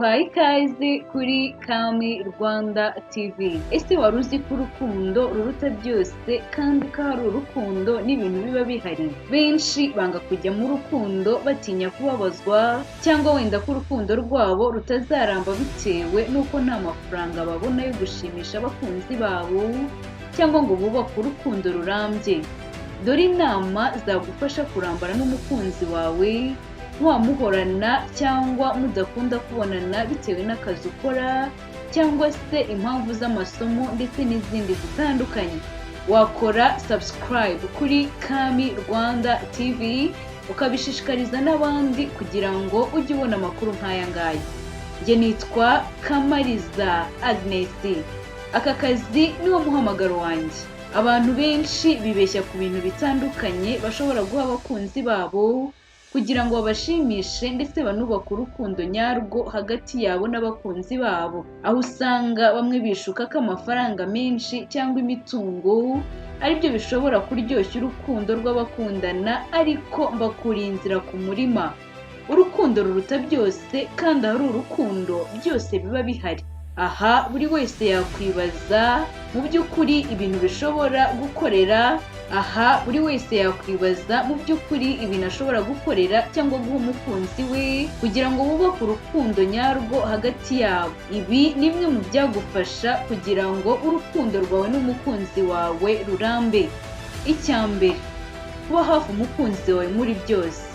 nguhaye ikaze kuri Kami Rwanda TV. Ese wari uzi ko urukundo ruruta byose kandi ko hari urukundo n'ibintu biba bihari? Benshi banga kujya mu rukundo batinya kubabazwa cyangwa wenda ko urukundo rwabo rutazaramba bitewe n'uko nta mafaranga babona yo gushimisha abakunzi babo cyangwa ngo bubake urukundo rurambye. Dore inama zagufasha kurambana n'umukunzi wawe wamuhorana cyangwa mudakunda kubonana bitewe n'akazi ukora cyangwa se impamvu z'amasomo ndetse n'izindi zitandukanye. Wakora subscribe kuri Kami Rwanda TV ukabishishikariza n'abandi kugira ngo ujye ubona amakuru nk'aya ngaya. Njye nitwa Kamariza Agnes. Aka kazi niwo muhamagaro wanjye. Abantu benshi bibeshya ku bintu bitandukanye bashobora guha abakunzi babo kugira ngo babashimishe ndetse banubake urukundo nyarwo hagati yabo n'abakunzi babo, aho usanga bamwe bishuka ko amafaranga menshi cyangwa imitungo aribyo bishobora kuryoshya urukundo rw'abakundana, ariko mbakuriye inzira ku murima. Urukundo ruruta byose kandi ahari urukundo byose biba bihari. Aha buri wese yakwibaza mu by'ukuri ibintu bishobora gukorera ibintu ashobora gukorera cyangwa guha umukunzi we kugira ngo bubake urukundo nyarwo hagati yabo. Ibi ni bimwe mu byagufasha kugira ngo urukundo rwawe n'umukunzi wawe rurambe. Icya mbere, kuba hafi umukunzi wawe muri byose.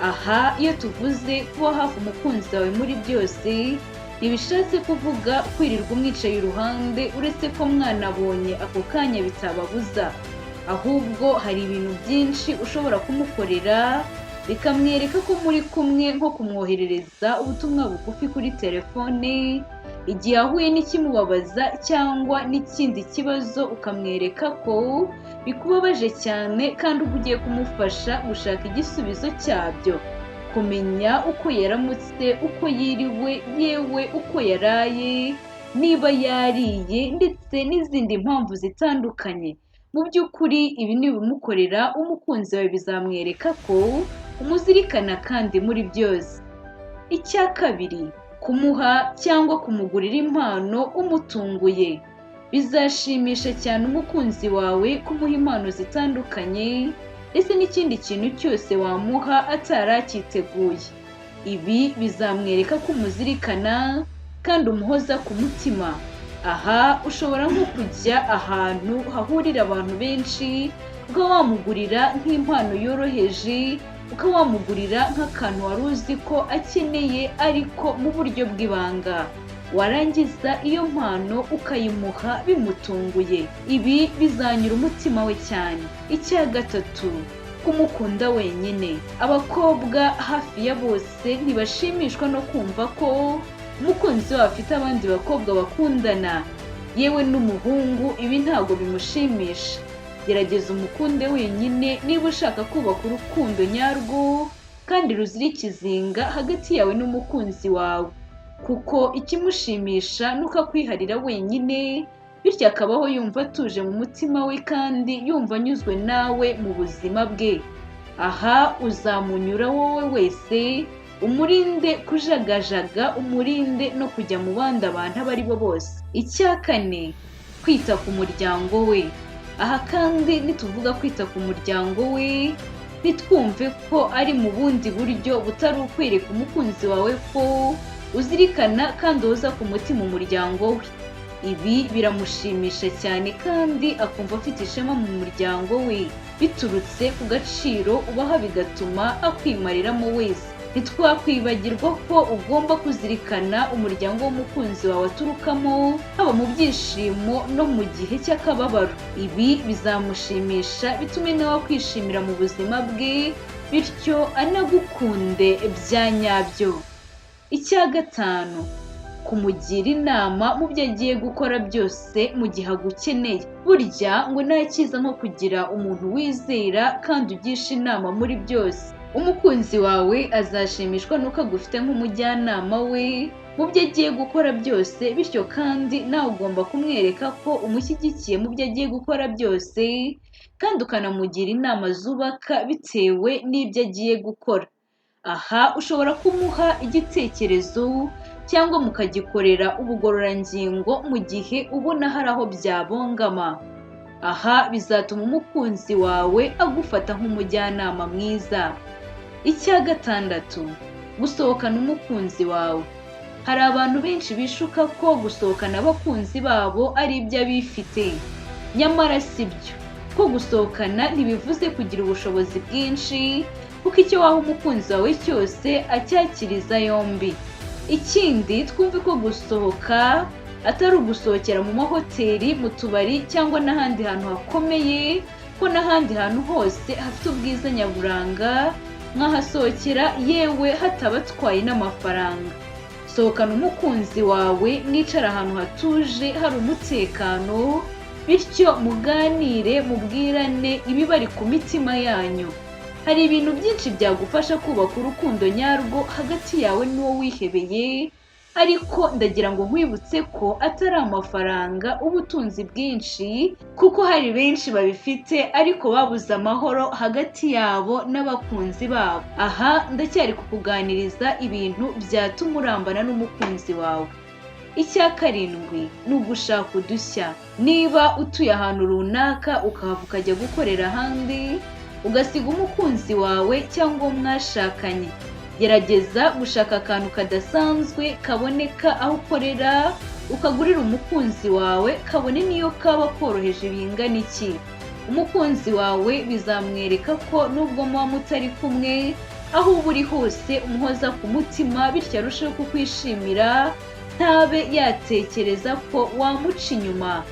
Aha iyo tuvuze kuba hafi umukunzi wawe muri byose ntibishatse kuvuga kwirirwa umwicaye iruhande uretse ko mwanabonye ako kanya bitababuza, ahubwo hari ibintu byinshi ushobora kumukorera bikamwereka ko muri kumwe, nko kumwoherereza ubutumwa bugufi kuri telefone igihe ahuye n'ikimubabaza cyangwa n'ikindi kibazo, ukamwereka ko bikubabaje cyane kandi uba ugiye kumufasha gushaka igisubizo cyabyo. Kumenya uko yaramutse, uko yiriwe, yewe uko yaraye, niba yariye ndetse n'izindi mpamvu zitandukanye. Mu by'ukuri ibi nibimukorera umukunzi wawe bizamwereka ko umuzirikana kandi muri byose. Icya kabiri, kumuha cyangwa kumugurira impano umutunguye. Bizashimisha cyane umukunzi wawe kumuha impano zitandukanye ndetse n'ikindi kintu cyose wamuha ataracyiteguye. Ibi bizamwereka ko umuzirikana kandi umuhoza ku mutima. Aha ushobora nko kujya ahantu hahurira abantu benshi ukaba wamugurira nk'impano yoroheje, ukaba wamugurira nk'akantu wari uzi ko akeneye ariko mu buryo bw'ibanga, warangiza iyo mpano ukayimuha bimutunguye. Ibi bizanyura umutima we cyane. Icya gatatu, kumukunda wenyine. Abakobwa hafi ya bose ntibashimishwa no kumva ko umukunzi wabo afite abandi bakobwa bakundana, yewe n'umuhungu ibi ntabwo bimushimisha. Gerageza umukunde wenyine niba ushaka kubaka urukundo nyarwo kandi ruzira ikizinga hagati yawe n'umukunzi wawe, kuko ikimushimisha nuko akwiharira wenyine, bityo akabaho yumva atuje mu mutima we kandi yumva anyuzwe nawe mu buzima bwe. Aha uzamunyura wowe wese, umurinde kujagajaga, umurinde no kujya mu bandi abantu abo ari bo bose. Icya kane, kwita ku muryango we. Aha kandi nituvuga kwita ku muryango we ntitwumve ko ari mu bundi buryo butari ukwereka umukunzi wawe ko uzirikana kandi uhoza ku mutima umuryango we. Ibi biramushimisha cyane kandi akumva afite ishema mu muryango we biturutse ku gaciro ubaha, bigatuma akwimariramo wese. Ntitwakwibagirwa ko ugomba kuzirikana umuryango w'umukunzi wawe aturukamo, haba mu byishimo no mu gihe cy'akababaro. Ibi bizamushimisha bitume nawe akwishimira mu buzima bwe, bityo anagukunde bya nyabyo. Icya gatanu, kumugira inama mu byo agiye gukora byose mu gihe agukeneye. Burya ngo nta cyiza nko kugira umuntu wizera kandi ugisha inama muri byose. Umukunzi wawe azashimishwa nuko agufite nk'umujyanama we mu byo agiye gukora byose, bityo kandi nawe ugomba kumwereka ko umushyigikiye mu byo agiye gukora byose kandi ukanamugira inama zubaka bitewe n'ibyo agiye gukora. Aha ushobora kumuha igitekerezo cyangwa mukagikorera ubugororangingo mu gihe ubona hari aho byabongama. Aha bizatuma umukunzi wawe agufata nk'umujyanama mwiza. Icya gatandatu, gusohokana umukunzi wawe. Hari abantu benshi bishuka ko gusohokana abakunzi babo ari iby'abifite. Nyamara si byo. Ko gusohokana ntibivuze kugira ubushobozi bwinshi, kuko icyo waha umukunzi wawe cyose acyakiriza yombi. Ikindi, twumve ko gusohoka atari ugusohokera mu mahoteli, mu tubari cyangwa n'ahandi hantu hakomeye, ko n'ahandi hantu hose hafite ubwiza nyaburanga mwahasohokera yewe hatabatwaye n'amafaranga. Sohokana umukunzi wawe, mwicara ahantu hatuje hari umutekano, bityo muganire, mubwirane ibibari ku mitima yanyu. Hari ibintu byinshi byagufasha kubaka urukundo nyarwo hagati yawe n'uwo wihebeye, ariko ndagira ngo nkwibutse ko atari amafaranga, ubutunzi bwinshi, kuko hari benshi babifite ariko babuze amahoro hagati yabo n'abakunzi babo. Aha ndacyari kukuganiriza ibintu byatuma urambana n'umukunzi wawe. Icya karindwi ni ugushaka udushya. Niba utuye ahantu runaka ukahava ukajya gukorera ahandi, ugasiga umukunzi wawe cyangwa mwashakanye, gerageza gushaka akantu kadasanzwe kaboneka aho ukorera, ukagurira umukunzi wawe, kabone niyo kaba koroheje bingana iki. Umukunzi wawe bizamwereka ko nubwo muba mutari kumwe, aho uba uri hose umuhoza ku mutima, bityo arushaho kukwishimira, ntabe yatekereza ko wamuca inyuma.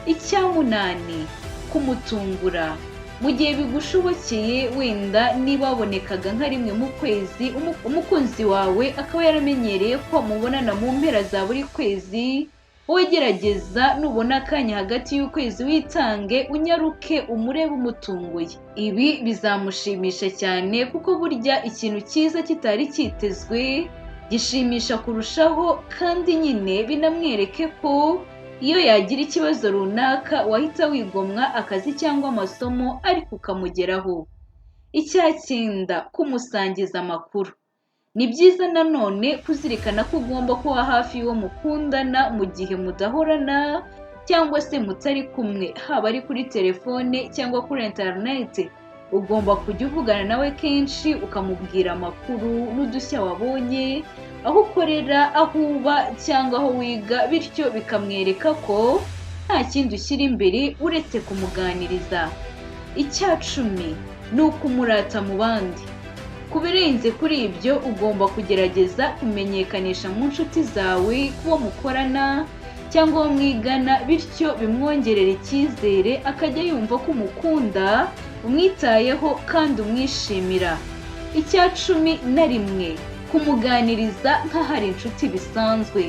Icya munani, kumutungura. Mu gihe bigushobokeye, wenda niba wabonekaga nka rimwe mu kwezi, umukunzi wawe akaba yaramenyereye ko mubonana mu mpera za buri kwezi, wowe gerageza nubona akanya hagati y'ukwezi witange, unyaruke umurebe umutunguye. Ibi bizamushimisha cyane, kuko burya ikintu cyiza kitari cyitezwe gishimisha kurushaho, kandi nyine binamwereke ko iyo yagira ikibazo runaka wahita wigomwa akazi cyangwa amasomo ariko ukamugeraho. Icya cyenda, kumusangiza amakuru. Ni byiza nanone kuzirikana ko ugomba kuba hafi y'uwo mukundana mu gihe mudahorana cyangwa se mutari kumwe, haba ari kuri telefone cyangwa kuri interineti. Ugomba kujya uvugana nawe kenshi, ukamubwira amakuru n'udushya wabonye, aho ukorera, aho uba cyangwa aho wiga, bityo bikamwereka ko nta kindi ushyira imbere uretse kumuganiriza. Icya cumi ni ukumurata mu bandi. Ku birenze kuri ibyo, ugomba kugerageza kumenyekanisha mu nshuti zawe kubo mukorana cyangwa uwo mwigana, bityo bimwongerera icyizere, akajya yumva ko umukunda, umwitayeho kandi umwishimira. Icya cumi na rimwe, kumuganiriza nk'ahari inshuti bisanzwe.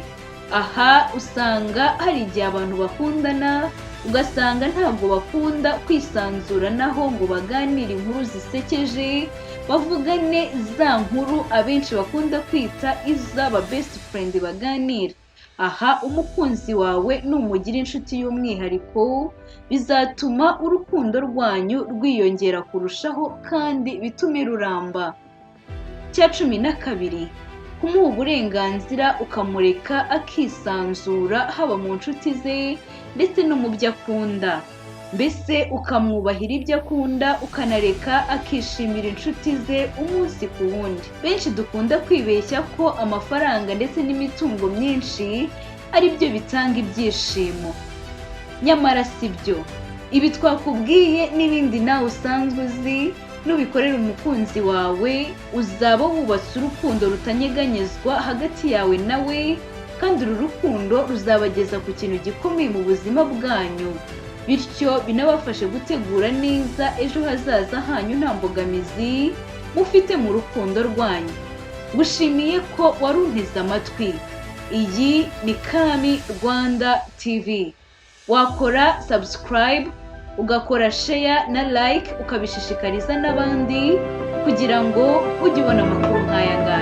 Aha usanga hari igihe abantu bakundana, ugasanga ntabwo bakunda kwisanzuranaho ngo baganire inkuru zisekeje, bavugane za nkuru abenshi bakunda kwita iz'aba best friend baganira. Aha umukunzi wawe numugira inshuti y'umwihariko, bizatuma urukundo rwanyu rwiyongera kurushaho kandi bitume ruramba. Icya cumi na kabiri, kumuha uburenganzira ukamureka akisanzura, haba mu nshuti ze ndetse no mu byo akunda. Mbese ukamwubahira ibyo akunda, ukanareka akishimira inshuti ze umunsi ku wundi. Benshi dukunda kwibeshya ko amafaranga ndetse n'imitungo myinshi ari byo bitanga ibyishimo. Nyamara si byo. Ibi twakubwiye n'ibindi nawe usanzwe uzi, nubikorera umukunzi wawe, uzaba wubatse urukundo rutanyeganyezwa hagati yawe nawe, kandi uru rukundo ruzabageza ku kintu gikomeye mu buzima bwanyu, bityo binabafashe gutegura neza ejo hazaza hanyu nta mbogamizi mufite mu rukundo rwanyu. Gushimiye ko warunteze amatwi. Iyi ni Kami Rwanda TV. Wakora subscribe, ugakora share na like, ukabishishikariza n'abandi kugira ngo ujye ubona amakuru nk'aya ngaya.